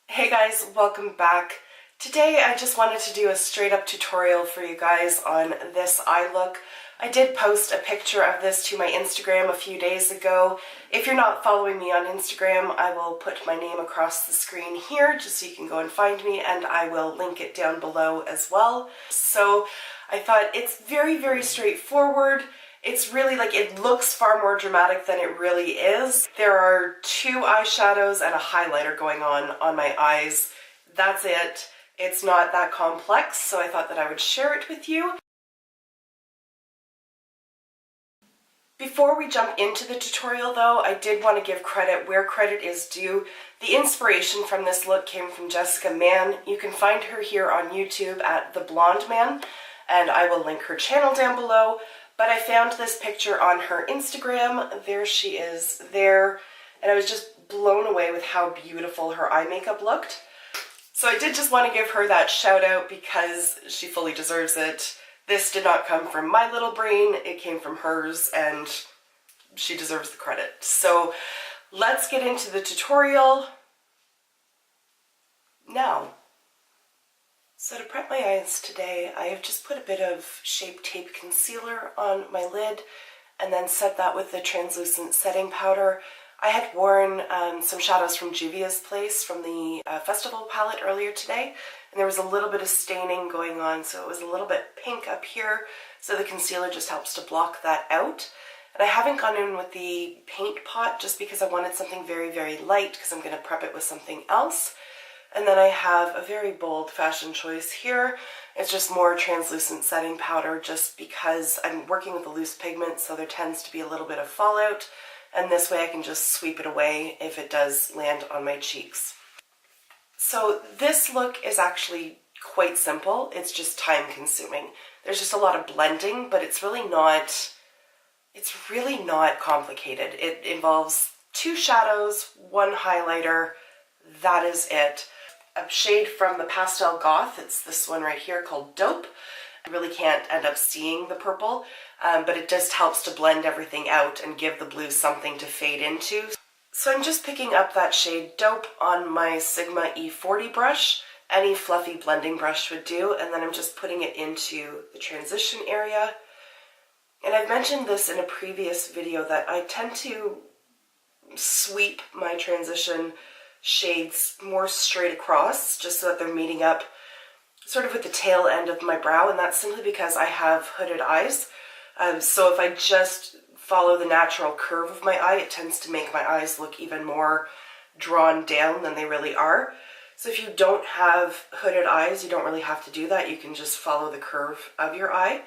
Hey guys, welcome back. Today I just wanted to do a straight up tutorial for you guys on this eye look. I did post a picture of this to my Instagram a few days ago. If you're not following me on Instagram, I will put my name across the screen here just so you can go and find me, and I will link it down below as well. So I thought it's very straightforward. It's really like, it looks far more dramatic than it really is. There are two eyeshadows and a highlighter going on my eyes. That's it. It's not that complex, so I thought that I would share it with you. Before we jump into the tutorial though, I did want to give credit where credit is due. The inspiration from this look came from Jessica Mann. You can find her here on YouTube at The Blonde Man, and I will link her channel down below. But I found this picture on her Instagram. There she is there. And I was just blown away with how beautiful her eye makeup looked. So I did just want to give her that shout out because she fully deserves it. This did not come from my little brain. It came from hers, and she deserves the credit. So let's get into the tutorial now. So to prep my eyes today, I have just put a bit of Shape Tape concealer on my lid and then set that with the translucent setting powder. I had worn some shadows from Juvia's Place from the festival palette earlier today, and there was a little bit of staining going on, so it was a little bit pink up here, so the concealer just helps to block that out. And I haven't gone in with the paint pot just because I wanted something very light because I'm going to prep it with something else. And then I have a very bold fashion choice here. It's just more translucent setting powder just because I'm working with a loose pigment, so there tends to be a little bit of fallout. And this way I can just sweep it away if it does land on my cheeks. So this look is actually quite simple. It's just time consuming. There's just a lot of blending, but it's really not complicated. It involves two shadows, one highlighter. That is it. A shade from the Pastel Goth, it's this one right here called Dope. I really can't end up seeing the purple, but it just helps to blend everything out and give the blue something to fade into. So I'm just picking up that shade Dope on my Sigma E40 brush. Any fluffy blending brush would do, and then I'm just putting it into the transition area. And I've mentioned this in a previous video that I tend to sweep my transition shades more straight across, just so that they're meeting up sort of with the tail end of my brow, and that's simply because I have hooded eyes. So if I just follow the natural curve of my eye, it tends to make my eyes look even more drawn down than they really are. So if you don't have hooded eyes, you don't really have to do that. You can just follow the curve of your eye.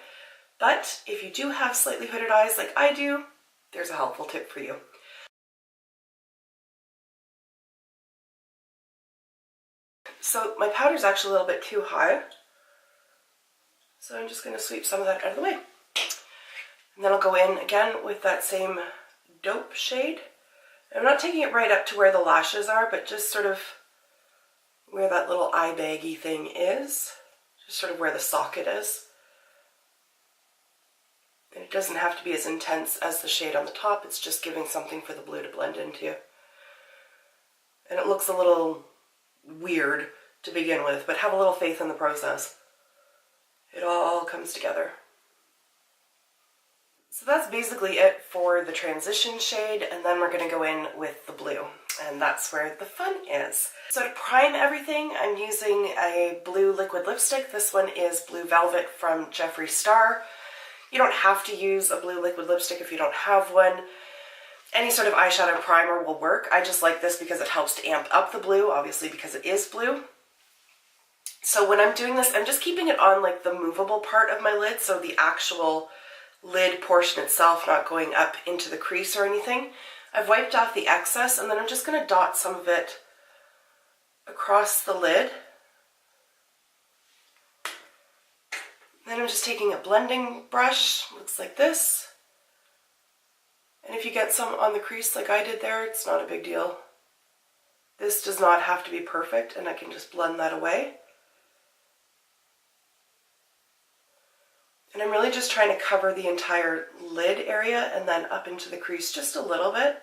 But if you do have slightly hooded eyes like I do, there's a helpful tip for you. So my powder's actually a little bit too high, so I'm just going to sweep some of that out of the way. And then I'll go in again with that same Dope shade. I'm not taking it right up to where the lashes are, but just sort of where that little eye baggy thing is, just sort of where the socket is. And it doesn't have to be as intense as the shade on the top, it's just giving something for the blue to blend into. And it looks a little weird to begin with, but have a little faith in the process. It all comes together. So that's basically it for the transition shade, and then we're going to go in with the blue, and that's where the fun is. So to prime everything, I'm using a blue liquid lipstick. This one is Blue Velvet from Jeffree Star. You don't have to use a blue liquid lipstick if you don't have one. Any sort of eyeshadow primer will work. I just like this because it helps to amp up the blue, obviously because it is blue. So when I'm doing this, I'm just keeping it on like the movable part of my lid, so the actual lid portion itself not going up into the crease or anything. I've wiped off the excess, and then I'm just going to dot some of it across the lid. Then I'm just taking a blending brush, looks like this. And if you get some on the crease like I did there, it's not a big deal. This does not have to be perfect, and I can just blend that away. And I'm really just trying to cover the entire lid area and then up into the crease just a little bit.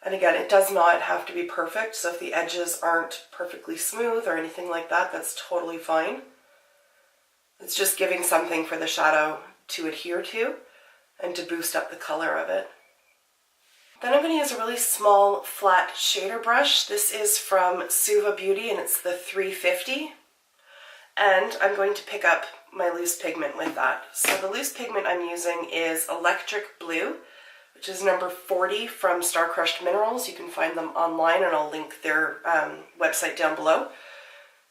And again, it does not have to be perfect, so if the edges aren't perfectly smooth or anything like that, that's totally fine. It's just giving something for the shadow to adhere to and to boost up the color of it. Then I'm going to use a really small flat shader brush. This is from Suva Beauty and it's the 350. And I'm going to pick up my loose pigment with that. So the loose pigment I'm using is Electric Blue, which is number 40 from Star Crushed Minerals. You can find them online and I'll link their website down below.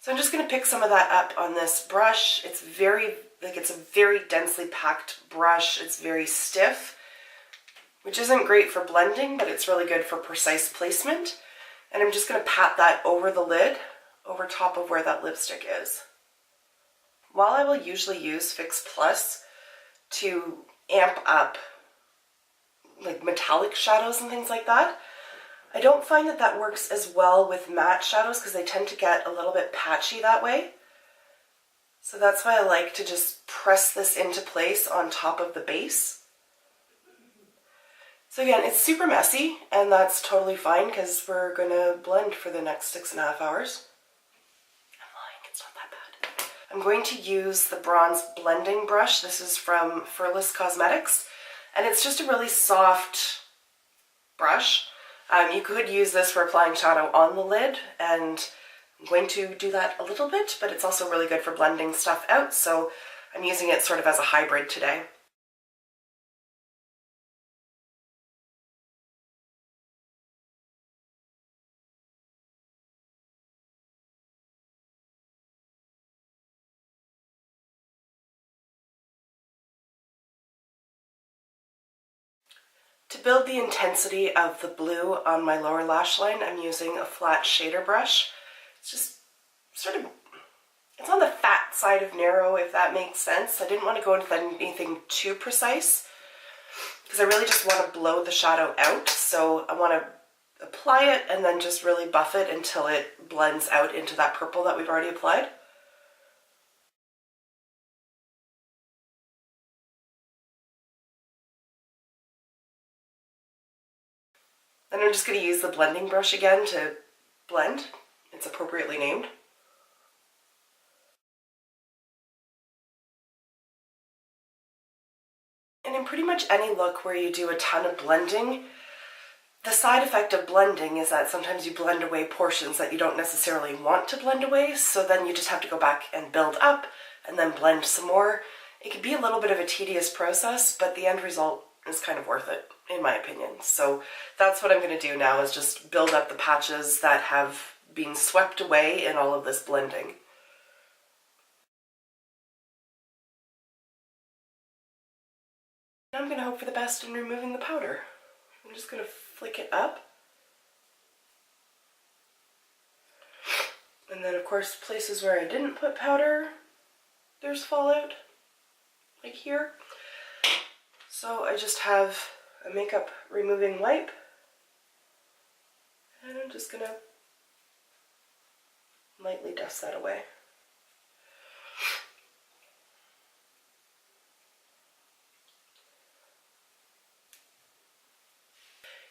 So I'm just going to pick some of that up on this brush. It's a very densely packed brush. It's very stiff, which isn't great for blending, but it's really good for precise placement. And I'm just going to pat that over the lid, over top of where that lipstick is. While I will usually use Fix Plus to amp up like metallic shadows and things like that, I don't find that that works as well with matte shadows because they tend to get a little bit patchy that way. So that's why I like to just press this into place on top of the base. So again, it's super messy and that's totally fine because we're going to blend for the next 6.5 hours. I'm lying, it's not that bad. I'm going to use the bronze blending brush. This is from Furless Cosmetics and it's just a really soft brush. You could use this for applying shadow on the lid, and I'm going to do that a little bit, but it's also really good for blending stuff out, so I'm using it sort of as a hybrid today. To build the intensity of the blue on my lower lash line, I'm using a flat shader brush. It's just sort of, it's on the fat side of narrow, if that makes sense. I didn't want to go into anything too precise because I really just want to blow the shadow out. So I want to apply it and then just really buff it until it blends out into that purple that we've already applied. Then I'm just going to use the blending brush again to blend. It's appropriately named. And in pretty much any look where you do a ton of blending, the side effect of blending is that sometimes you blend away portions that you don't necessarily want to blend away, so then you just have to go back and build up and then blend some more. It can be a little bit of a tedious process, but the end result is kind of worth it, in my opinion. So that's what I'm going to do now, is just build up the patches that have been swept away in all of this blending. Now I'm going to hope for the best in removing the powder. I'm just going to flick it up. And then of course places where I didn't put powder, there's fallout, like here. So I just have a makeup removing wipe, and I'm just going to lightly dust that away.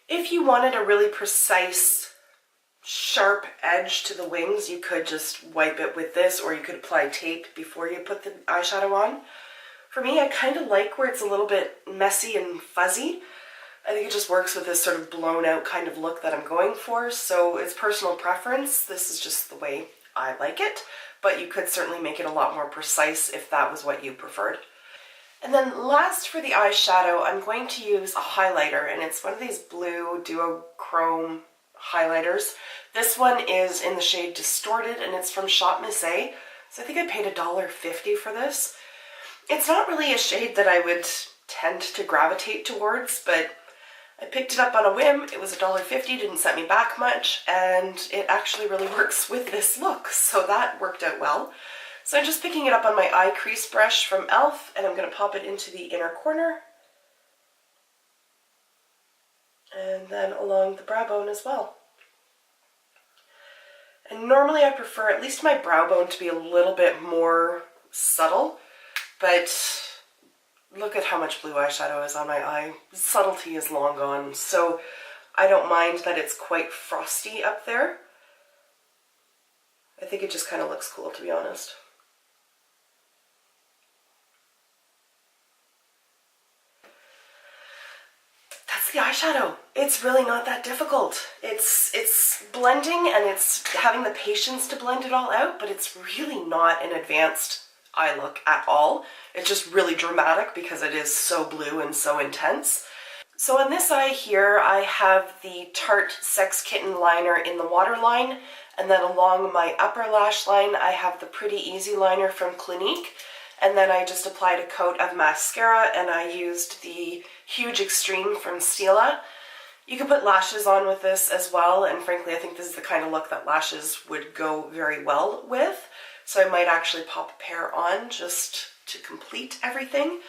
If you wanted a really precise, sharp edge to the wings, you could just wipe it with this, or you could apply tape before you put the eyeshadow on. For me, I kind of like where it's a little bit messy and fuzzy. I think it just works with this sort of blown out kind of look that I'm going for, so it's personal preference. This is just the way I like it, but you could certainly make it a lot more precise if that was what you preferred. And then last for the eyeshadow, I'm going to use a highlighter, and it's one of these blue duochrome highlighters. This one is in the shade Distorted, and it's from Shop Miss A, so I think I paid $1.50 for this. It's not really a shade that I would tend to gravitate towards, but I picked it up on a whim. It was $1.50, didn't set me back much, and it actually really works with this look, so that worked out well. So I'm just picking it up on my eye crease brush from e.l.f. and I'm going to pop it into the inner corner. And then along the brow bone as well. And normally I prefer at least my brow bone to be a little bit more subtle, but look at how much blue eyeshadow is on my eye. Subtlety is long gone. So I don't mind that it's quite frosty up there. I think it just kind of looks cool, to be honest. That's the eyeshadow. It's really not that difficult. It's blending and it's having the patience to blend it all out, but it's really not an advanced eye look at all. It's just really dramatic because it is so blue and so intense. So on this eye here, I have the Tarte Sex Kitten liner in the waterline, and then along my upper lash line, I have the Pretty Easy liner from Clinique, and then I just applied a coat of mascara, and I used the Huge Extreme from Stila. You could put lashes on with this as well, and frankly, I think this is the kind of look that lashes would go very well with, so I might actually pop a pair on just to complete everything.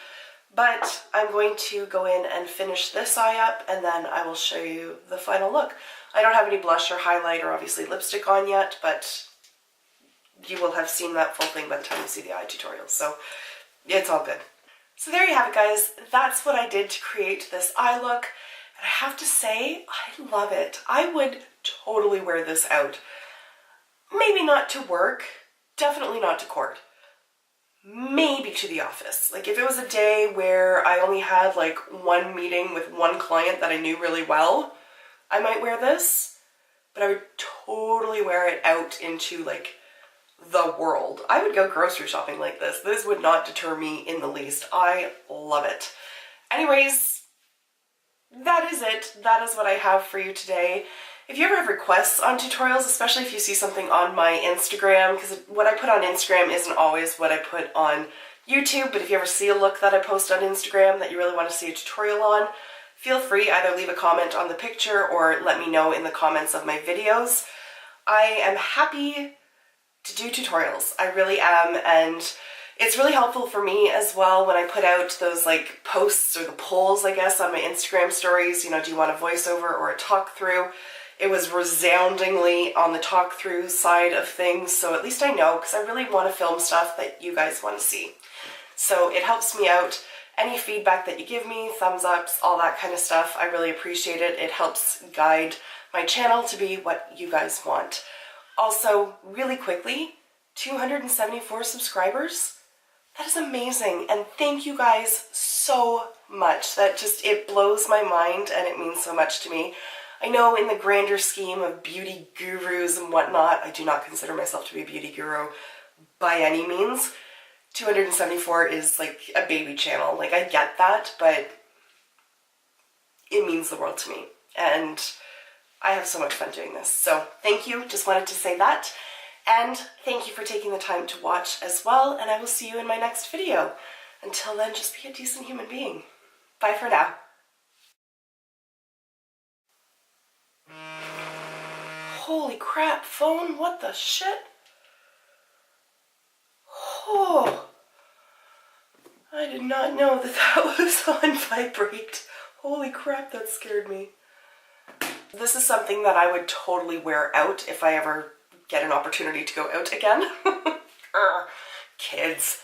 But I'm going to go in and finish this eye up, and then I will show you the final look. I don't have any blush or highlight or obviously lipstick on yet, but you will have seen that full thing by the time you see the eye tutorial, so it's all good. So there you have it, guys. That's what I did to create this eye look, and I have to say, I love it. I would totally wear this out. Maybe not to work, definitely not to court. Maybe to the office. Like if it was a day where I only had like one meeting with one client that I knew really well, I might wear this, but I would totally wear it out into like the world. I would go grocery shopping like this. This would not deter me in the least. I love it. Anyways, that is it. That is what I have for you today. If you ever have requests on tutorials, especially if you see something on my Instagram, because what I put on Instagram isn't always what I put on YouTube, but if you ever see a look that I post on Instagram that you really want to see a tutorial on, feel free, either leave a comment on the picture or let me know in the comments of my videos. I am happy to do tutorials. I really am, and it's really helpful for me as well when I put out those like posts or the polls, I guess, on my Instagram stories. You know, do you want a voiceover or a talk through? It was resoundingly on the talk through side of things, so at least I know, because I really want to film stuff that you guys want to see. So it helps me out. Any feedback that you give me, thumbs ups, all that kind of stuff, I really appreciate it. It helps guide my channel to be what you guys want. Also, really quickly, 274 subscribers. That is amazing, and thank you guys so much. That just, it blows my mind and it means so much to me. I know in the grander scheme of beauty gurus and whatnot, I do not consider myself to be a beauty guru by any means. 274 is like a baby channel. Like, I get that, but it means the world to me. And I have so much fun doing this. So thank you. Just wanted to say that. And thank you for taking the time to watch as well. And I will see you in my next video. Until then, just be a decent human being. Bye for now. Holy crap, phone, what the shit? Oh, I did not know that that was on vibrate. Holy crap, that scared me. This is something that I would totally wear out if I ever get an opportunity to go out again. Kids.